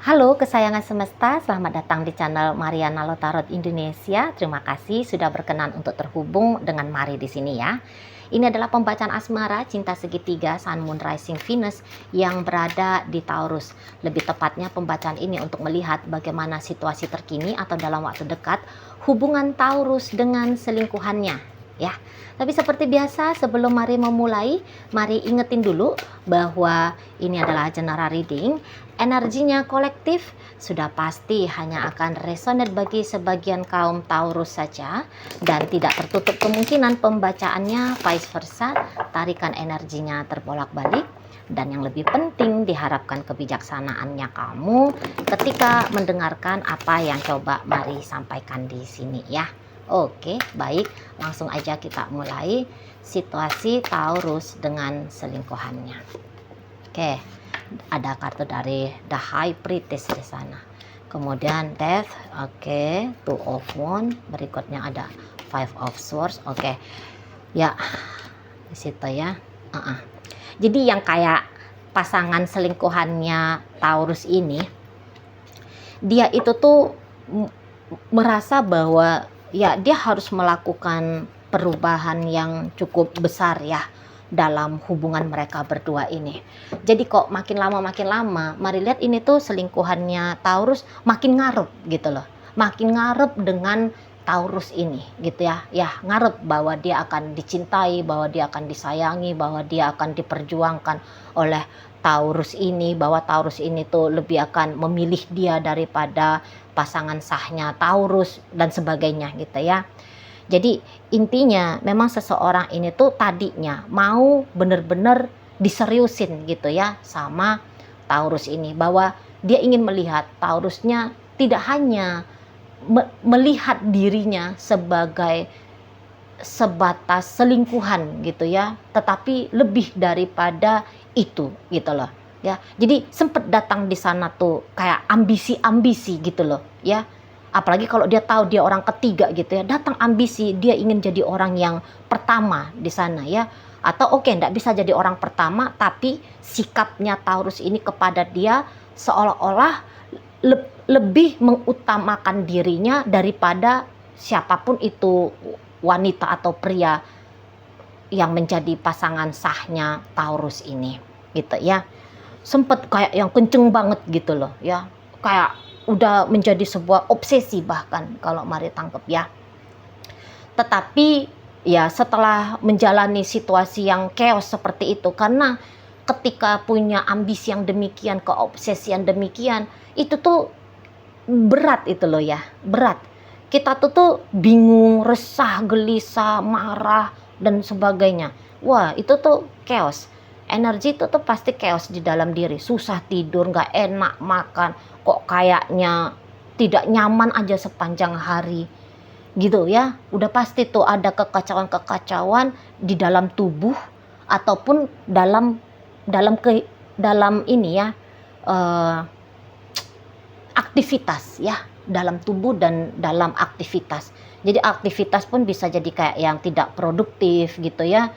Halo kesayangan semesta, selamat datang di channel Mariana Lotarot Indonesia. Terima kasih sudah berkenan untuk terhubung dengan Mari di sini ya. Ini adalah pembacaan asmara cinta segitiga Sun Moon Rising Venus yang berada di Taurus. Lebih tepatnya pembacaan ini untuk melihat bagaimana situasi terkini atau dalam waktu dekat hubungan Taurus dengan selingkuhannya ya. Tapi seperti biasa sebelum Mari memulai, mari ingetin dulu bahwa ini adalah general reading. Energinya kolektif sudah pasti hanya akan resonate bagi sebagian kaum Taurus saja dan tidak tertutup kemungkinan pembacaannya vice versa, tarikan energinya terbolak-balik. Dan yang lebih penting diharapkan kebijaksanaannya kamu ketika mendengarkan apa yang coba Mari sampaikan di sini ya. Oke, baik, langsung aja kita mulai situasi Taurus dengan selingkuhannya. Oke, ada kartu dari The High Priestess di sana. Kemudian Death, oke, Two of Wands, berikutnya ada Five of Swords, oke. Ya, di situ ya. Jadi yang kayak pasangan selingkuhannya Taurus ini, dia itu tuh merasa bahwa ya dia harus melakukan perubahan yang cukup besar ya dalam hubungan mereka berdua ini. Jadi kok makin lama mari lihat ini tuh selingkuhannya Taurus makin ngarep gitu loh. Makin ngarep dengan Taurus ini gitu ya. Ya ngarep bahwa dia akan dicintai, bahwa dia akan disayangi, bahwa dia akan diperjuangkan oleh Taurus ini, bahwa Taurus ini tuh lebih akan memilih dia daripada pasangan sahnya Taurus dan sebagainya gitu ya. Jadi intinya memang seseorang ini tuh tadinya mau bener-bener diseriusin gitu ya sama Taurus ini, bahwa dia ingin melihat Taurusnya tidak hanya melihat dirinya sebagai sebatas selingkuhan gitu ya, tetapi lebih daripada itu gitu loh ya. Jadi sempet datang di sana tuh kayak ambisi-ambisi gitu loh ya. Apalagi kalau dia tahu dia orang ketiga gitu ya, datang ambisi, dia ingin jadi orang yang pertama di sana ya. Atau oke, enggak bisa jadi orang pertama, tapi sikapnya Taurus ini kepada dia seolah-olah lebih mengutamakan dirinya daripada siapapun itu, wanita atau pria yang menjadi pasangan sahnya Taurus ini gitu ya. Sempet kayak yang kenceng banget gitu loh ya, kayak udah menjadi sebuah obsesi bahkan kalau Mari tangkep ya. Tetapi ya setelah menjalani situasi yang chaos seperti itu, karena ketika punya ambisi yang demikian, keobsesian demikian, itu tuh berat itu loh ya, berat. Kita tuh bingung, resah, gelisah, marah dan sebagainya. Wah itu tuh chaos. Energi itu tuh pasti chaos di dalam diri. Susah tidur, gak enak makan, kok kayaknya tidak nyaman aja sepanjang hari gitu ya. Udah pasti tuh ada kekacauan-kekacauan di dalam tubuh ataupun dalam ini ya, aktivitas ya, dalam tubuh dan dalam aktivitas. Jadi aktivitas pun bisa jadi kayak yang tidak produktif gitu ya.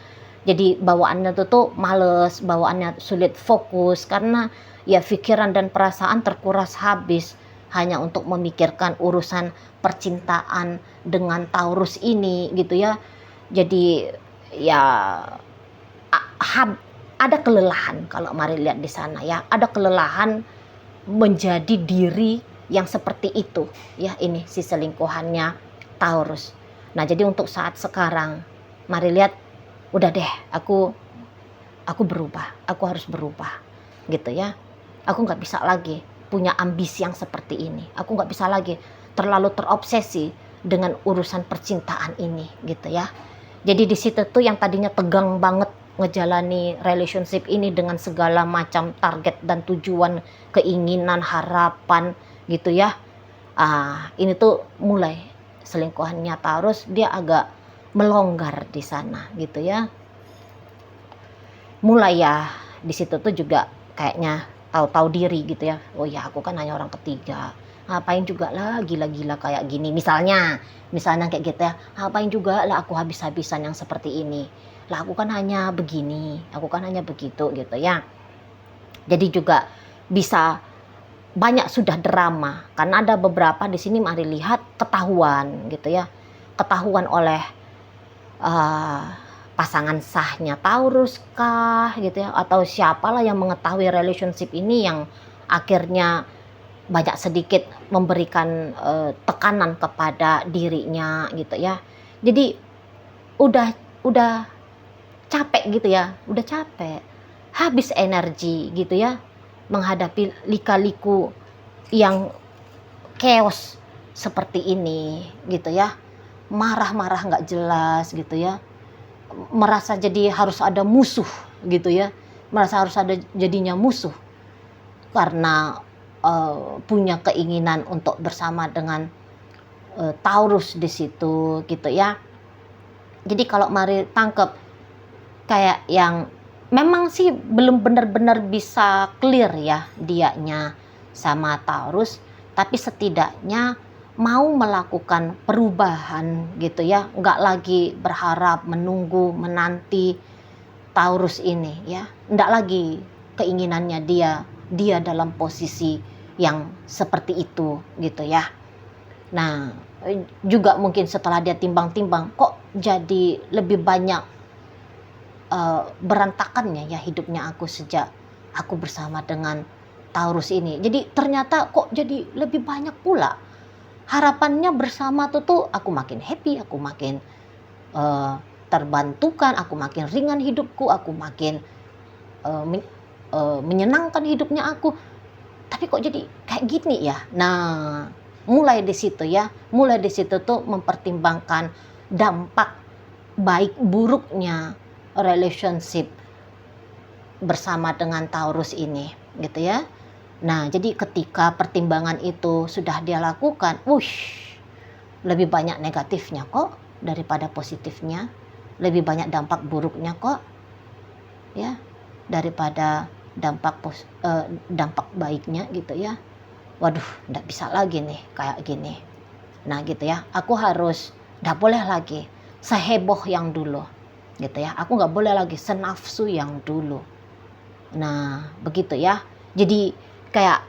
Jadi bawaannya tuh males, bawaannya sulit fokus karena ya pikiran dan perasaan terkuras habis hanya untuk memikirkan urusan percintaan dengan Taurus ini gitu ya. Jadi ya ada kelelahan kalau Mari lihat di sana ya, ada kelelahan menjadi diri yang seperti itu ya, ini si selingkuhannya Taurus. Nah jadi untuk saat sekarang Mari lihat, udah deh, aku berubah, aku harus berubah gitu ya. Aku nggak bisa lagi punya ambisi yang seperti ini, aku nggak bisa lagi terlalu terobsesi dengan urusan percintaan ini gitu ya. Jadi di situ tuh yang tadinya tegang banget ngejalani relationship ini dengan segala macam target dan tujuan, keinginan, harapan gitu ya. Ini tuh mulai selingkuhannya Taurus dia agak melonggar di sana gitu ya. Mulai ya di situ tuh juga kayaknya tahu-tahu diri gitu ya. Oh ya aku kan hanya orang ketiga, ngapain juga lah gila-gila kayak gini misalnya kayak gitu ya. Ngapain juga lah aku habis-habisan yang seperti ini, lah aku kan hanya begini, aku kan hanya begitu gitu ya. Jadi juga bisa banyak sudah drama, karena ada beberapa di sini mari lihat ketahuan gitu ya, ketahuan oleh uh, pasangan sahnya Taurus kah gitu ya, atau siapalah yang mengetahui relationship ini yang akhirnya banyak sedikit memberikan tekanan kepada dirinya gitu ya. Jadi udah capek gitu ya, udah capek, habis energi gitu ya menghadapi lika-liku yang chaos seperti ini gitu ya, marah-marah nggak jelas gitu ya, merasa jadi harus ada musuh gitu ya, merasa harus ada jadinya musuh karena punya keinginan untuk bersama dengan Taurus di situ gitu ya. Jadi kalau mari tangkep kayak yang memang sih belum benar-benar bisa clear ya dianya sama Taurus, tapi setidaknya mau melakukan perubahan gitu ya, nggak lagi berharap, menunggu, menanti Taurus ini ya, nggak lagi keinginannya dia dalam posisi yang seperti itu gitu ya. Nah juga mungkin setelah dia timbang-timbang, kok jadi lebih banyak berantakannya ya hidupnya aku sejak aku bersama dengan Taurus ini. Jadi ternyata kok jadi lebih banyak pula harapannya bersama tuh aku makin happy, aku makin terbantukan, aku makin ringan hidupku, aku makin menyenangkan hidupnya aku. Tapi kok jadi kayak gini ya. Nah mulai di situ ya, mulai di situ tuh mempertimbangkan dampak baik buruknya relationship bersama dengan Taurus ini gitu ya. Nah jadi ketika pertimbangan itu sudah dia lakukan, lebih banyak negatifnya kok daripada positifnya, lebih banyak dampak buruknya kok ya daripada dampak baiknya gitu ya. Waduh, nggak bisa lagi nih kayak gini. Nah gitu ya, aku harus nggak boleh lagi seheboh yang dulu gitu ya, aku nggak boleh lagi senafsu yang dulu. Nah begitu ya, jadi kayak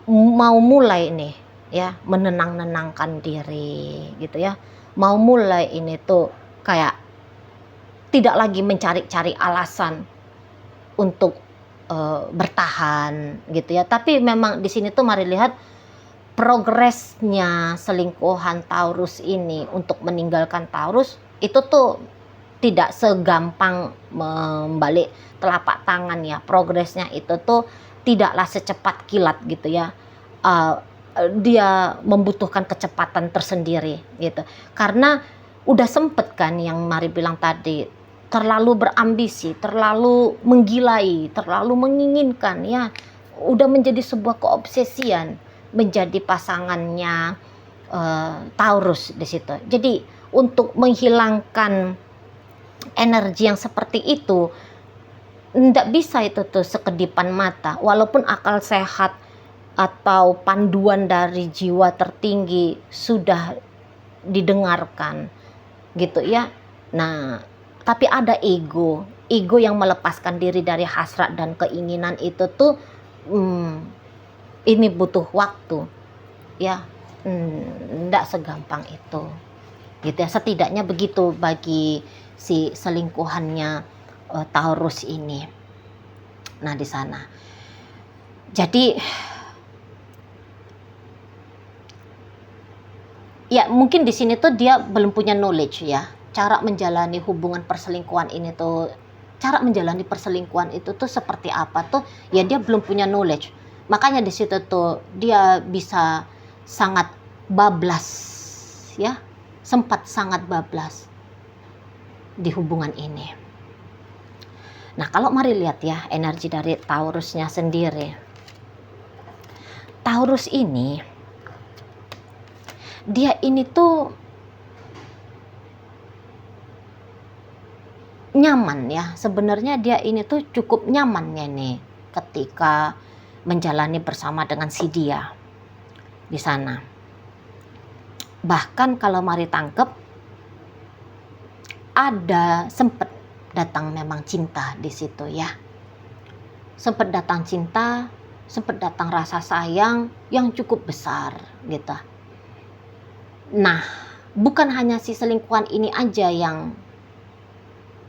mau mulai nih ya menenangkan diri gitu ya, mau mulai ini tuh kayak tidak lagi mencari-cari alasan untuk bertahan gitu ya. Tapi memang di sini tuh mari lihat progresnya selingkuhan Taurus ini untuk meninggalkan Taurus itu tuh tidak segampang membalik telapak tangan ya. Progresnya itu tuh tidaklah secepat kilat gitu ya. Dia membutuhkan kecepatan tersendiri gitu. Karena udah sempet kan yang Mari bilang tadi, terlalu berambisi, terlalu menggilai, terlalu menginginkan ya. Udah menjadi sebuah keobsesian menjadi pasangannya Taurus di situ. Jadi untuk menghilangkan energi yang seperti itu ndak bisa itu tuh sekedipan mata, walaupun akal sehat atau panduan dari jiwa tertinggi sudah didengarkan gitu ya. Nah tapi ada ego yang melepaskan diri dari hasrat dan keinginan itu tuh ini butuh waktu ya, ndak segampang itu gitu ya. Setidaknya begitu bagi si selingkuhannya Taurus ini. Nah di sana jadi ya mungkin di sini tuh dia belum punya knowledge ya, cara menjalani hubungan perselingkuhan ini tuh, cara menjalani perselingkuhan itu tuh seperti apa tuh ya, dia belum punya knowledge. Makanya di situ tuh dia bisa sangat bablas ya, sempat sangat bablas di hubungan ini. Nah kalau mari lihat ya energi dari Taurusnya sendiri. Taurus ini dia ini tuh nyaman ya, sebenarnya dia ini tuh cukup nyamannya nih ketika menjalani bersama dengan si dia di sana. Bahkan kalau mari tangkep ada sempat datang memang cinta di situ ya, sempat datang cinta, sempat datang rasa sayang yang cukup besar gitu. Nah, bukan hanya si selingkuhan ini aja yang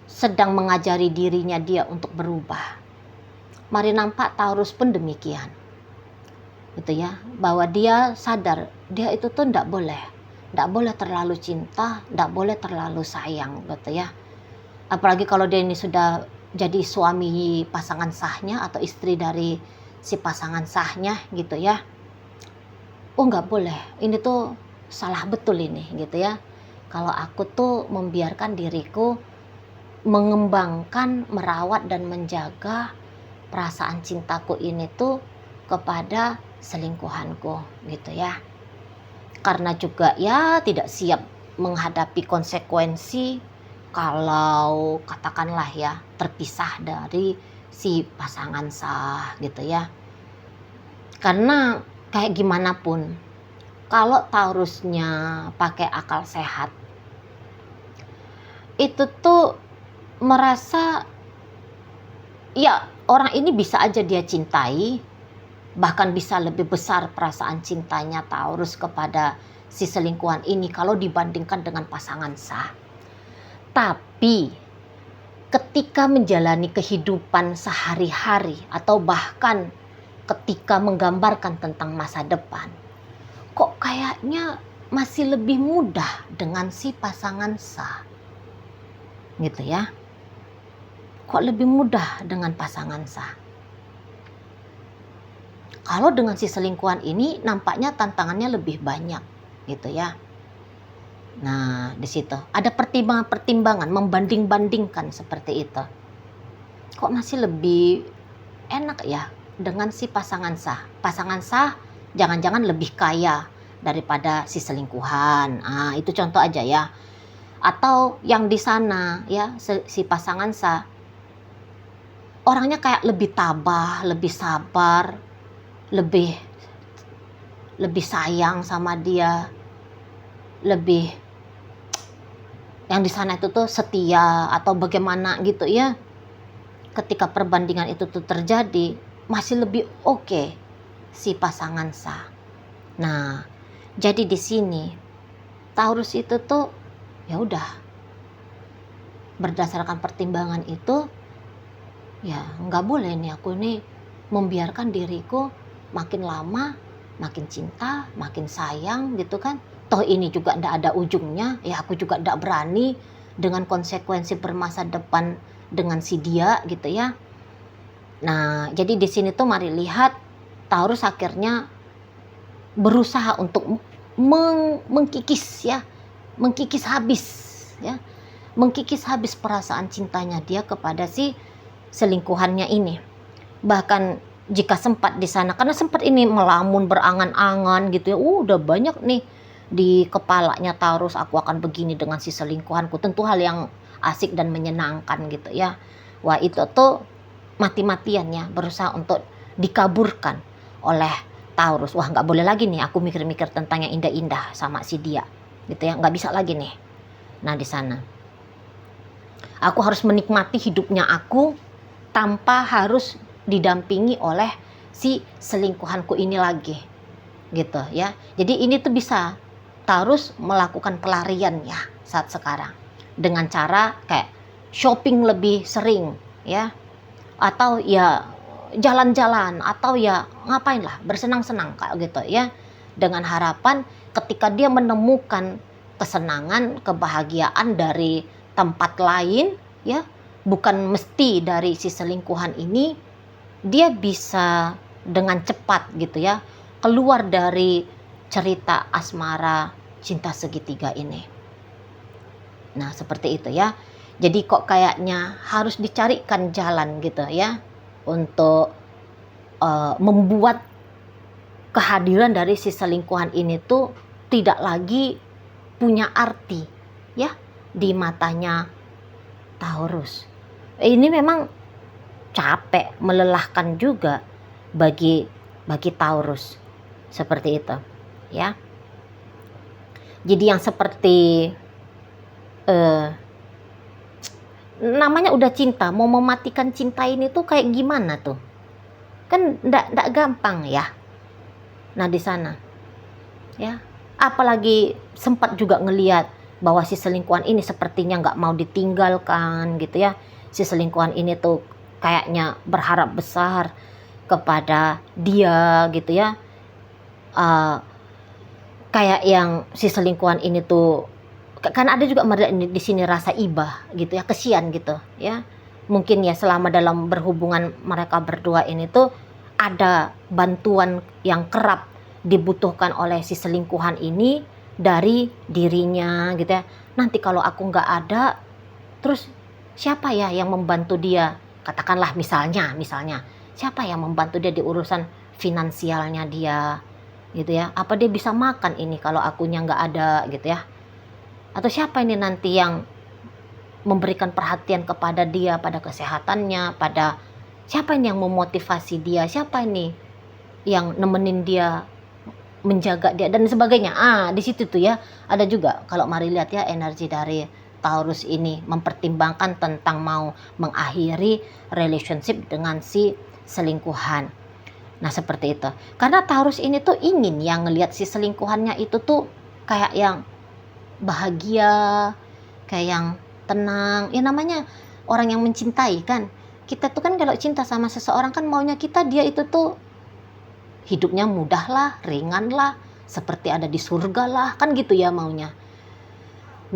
sedang mengajari dirinya dia untuk berubah. Mari nampak Taurus pun demikian. Gitu ya, bahwa dia sadar dia itu tuh ndak boleh terlalu cinta, ndak boleh terlalu sayang gitu ya. Apalagi kalau dia ini sudah jadi suami pasangan sahnya atau istri dari si pasangan sahnya gitu ya. Oh nggak boleh, ini tuh salah betul ini gitu ya. Kalau aku tuh membiarkan diriku mengembangkan, merawat dan menjaga perasaan cintaku ini tuh kepada selingkuhanku gitu ya. Karena juga ya tidak siap menghadapi konsekuensi kalau katakanlah ya terpisah dari si pasangan sah gitu ya. Karena kayak gimana pun kalau Taurusnya pakai akal sehat itu tuh merasa ya orang ini bisa aja dia cintai, bahkan bisa lebih besar perasaan cintanya Taurus kepada si selingkuhan ini kalau dibandingkan dengan pasangan sah. Tapi ketika menjalani kehidupan sehari-hari atau bahkan ketika menggambarkan tentang masa depan, kok kayaknya masih lebih mudah dengan si pasangan sah. Gitu ya. Kok lebih mudah dengan pasangan sah. Kalau dengan si selingkuhan ini nampaknya tantangannya lebih banyak gitu ya. Nah, di situ ada pertimbangan-pertimbangan, membanding-bandingkan seperti itu. Kok masih lebih enak ya dengan si pasangan sah. Pasangan sah jangan-jangan lebih kaya daripada si selingkuhan. Ah, itu contoh aja ya. Atau yang di sana ya si pasangan sah orangnya kayak lebih tabah, lebih sabar, lebih sayang sama dia, lebih yang di sana itu tuh setia atau bagaimana gitu ya. Ketika perbandingan itu tuh terjadi, masih lebih oke si pasangan sah. Nah, jadi di sini Taurus itu tuh ya udah berdasarkan pertimbangan itu ya nggak boleh nih aku nih membiarkan diriku makin lama makin cinta, makin sayang gitu kan. Toh ini juga ndak ada ujungnya, ya aku juga ndak berani dengan konsekuensi bermasa depan dengan si dia gitu ya. Nah, jadi di sini tuh mari lihat Taurus akhirnya berusaha untuk mengkikis ya, mengkikis habis ya, mengkikis habis perasaan cintanya dia kepada si selingkuhannya ini. Bahkan jika sempat di sana, karena sempat ini melamun berangan-angan gitu ya, udah banyak nih di kepalanya Taurus, aku akan begini dengan si selingkuhanku, tentu hal yang asik dan menyenangkan gitu ya. Wah itu tuh mati-matian ya berusaha untuk dikaburkan oleh Taurus. Wah nggak boleh lagi nih aku mikir-mikir tentang yang indah-indah sama si dia gitu ya, nggak bisa lagi nih. Nah di sana aku harus menikmati hidupnya aku tanpa harus didampingi oleh si selingkuhanku ini lagi gitu ya. Jadi ini tuh bisa Taurus melakukan pelarian ya saat sekarang dengan cara kayak shopping lebih sering ya, atau ya jalan-jalan, atau ya ngapain lah bersenang-senang kayak gitu ya, dengan harapan ketika dia menemukan kesenangan, kebahagiaan dari tempat lain ya, bukan mesti dari si selingkuhan ini, dia bisa dengan cepat gitu ya keluar dari cerita asmara cinta segitiga ini. Nah seperti itu ya. Jadi kok kayaknya harus dicarikan jalan gitu ya untuk membuat kehadiran dari si selingkuhan ini tuh tidak lagi punya arti ya di matanya Taurus. Ini memang capek, melelahkan juga bagi Taurus seperti itu ya. Jadi yang seperti namanya udah cinta, mau mematikan cinta ini tuh kayak gimana tuh Kan ndak gampang ya. Nah di sana ya, apalagi sempat juga ngeliat bahwa si selingkuhan ini sepertinya nggak mau ditinggalkan gitu ya. Si selingkuhan ini tuh kayaknya berharap besar kepada dia gitu ya. Kayak yang si selingkuhan ini tuh, kan ada juga di sini rasa ibah gitu ya, kesian gitu ya. Mungkin ya selama dalam berhubungan mereka berdua ini tuh ada bantuan yang kerap dibutuhkan oleh si selingkuhan ini dari dirinya gitu ya. Nanti kalau aku nggak ada, terus siapa ya yang membantu dia? Katakanlah misalnya siapa yang membantu dia di urusan finansialnya dia gitu ya. Apa dia bisa makan ini kalau akunya nggak ada gitu ya. Atau siapa ini nanti yang memberikan perhatian kepada dia, pada kesehatannya, pada siapa ini yang memotivasi dia, siapa ini yang nemenin dia, menjaga dia dan sebagainya. Di situ tuh ya ada juga, kalau mari lihat ya, energi dari Taurus ini mempertimbangkan tentang mau mengakhiri relationship dengan si selingkuhan. Nah seperti itu, karena Taurus ini tuh ingin yang ngelihat si selingkuhannya itu tuh kayak yang bahagia, kayak yang tenang. Ya namanya orang yang mencintai kan, kita tuh kan kalau cinta sama seseorang kan maunya kita dia itu tuh hidupnya mudah lah, ringan lah, seperti ada di surga lah, kan gitu ya maunya.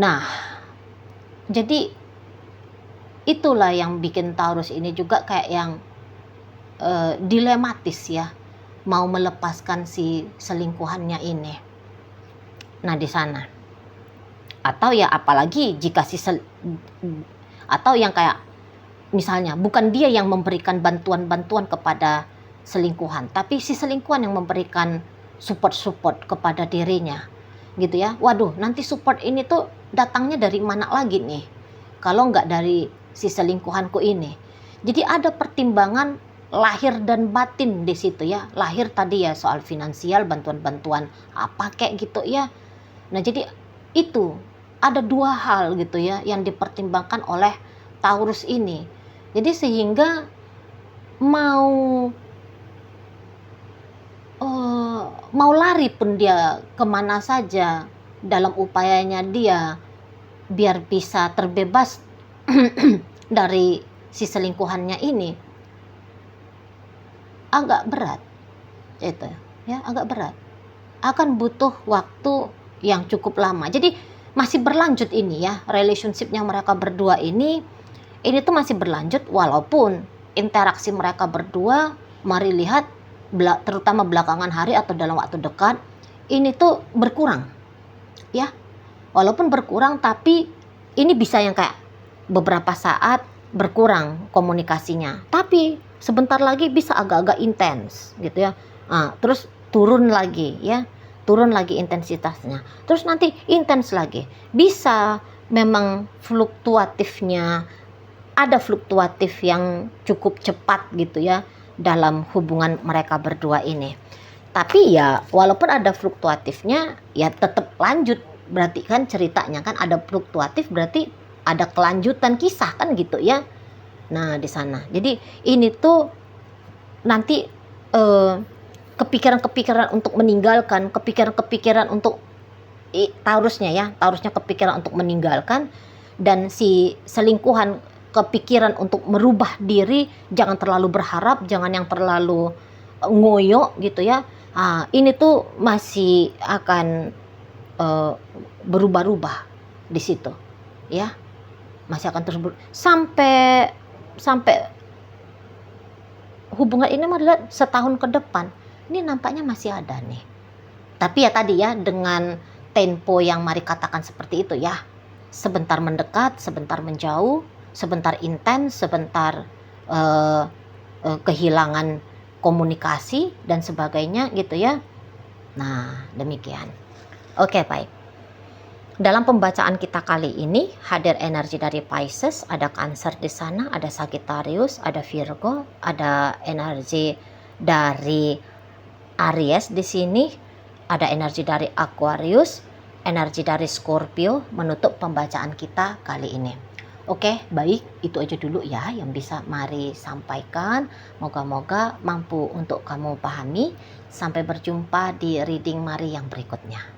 Nah jadi itulah yang bikin Taurus ini juga kayak yang dilematis ya, mau melepaskan si selingkuhannya ini. Nah di sana, atau ya apalagi jika atau yang kayak misalnya bukan dia yang memberikan bantuan-bantuan kepada selingkuhan, tapi si selingkuhan yang memberikan support kepada dirinya gitu ya. Waduh, nanti support ini tuh datangnya dari mana lagi nih kalau nggak dari si selingkuhanku ini. Jadi ada pertimbangan lahir dan batin di situ ya. Lahir tadi ya soal finansial, bantuan-bantuan apa kayak gitu ya. Nah jadi itu ada dua hal gitu ya yang dipertimbangkan oleh Taurus ini. Jadi sehingga mau lari pun dia kemana saja dalam upayanya dia biar bisa terbebas dari si selingkuhannya ini, agak berat itu ya, agak berat, akan butuh waktu yang cukup lama. Jadi masih berlanjut ini ya, relationshipnya mereka berdua ini tuh masih berlanjut, walaupun interaksi mereka berdua mari lihat terutama belakangan hari atau dalam waktu dekat ini tuh berkurang ya. Walaupun berkurang, tapi ini bisa yang kayak beberapa saat berkurang komunikasinya, tapi sebentar lagi bisa agak-agak intens gitu ya. Terus turun lagi ya, turun lagi intensitasnya, terus nanti intens lagi. Bisa memang fluktuatifnya, ada fluktuatif yang cukup cepat gitu ya dalam hubungan mereka berdua ini. Tapi ya walaupun ada fluktuatifnya ya tetap lanjut, berarti kan ceritanya kan ada fluktuatif, berarti ada kelanjutan kisah kan gitu ya. Nah di sana jadi ini tuh nanti kepikiran-kepikiran untuk meninggalkan, kepikiran-kepikiran untuk Taurusnya kepikiran untuk meninggalkan, dan si selingkuhan kepikiran untuk merubah diri, jangan terlalu berharap, jangan yang terlalu ngoyo gitu ya. Ini tuh masih akan berubah-ubah di situ ya, masih akan terus sampai hubungan ini malah setahun ke depan ini nampaknya masih ada nih. Tapi ya tadi ya dengan tempo yang mari katakan seperti itu ya, sebentar mendekat, sebentar menjauh, sebentar intens, sebentar kehilangan komunikasi dan sebagainya gitu ya. Nah demikian. Oke baik, dalam pembacaan kita kali ini hadir energi dari Pisces, ada Cancer di sana, ada Sagittarius, ada Virgo, ada energi dari Aries di sini, ada energi dari Aquarius, energi dari Scorpio menutup pembacaan kita kali ini. Oke, baik, itu aja dulu ya yang bisa Mari sampaikan. Moga-moga mampu untuk kamu pahami. Sampai berjumpa di reading Mari yang berikutnya.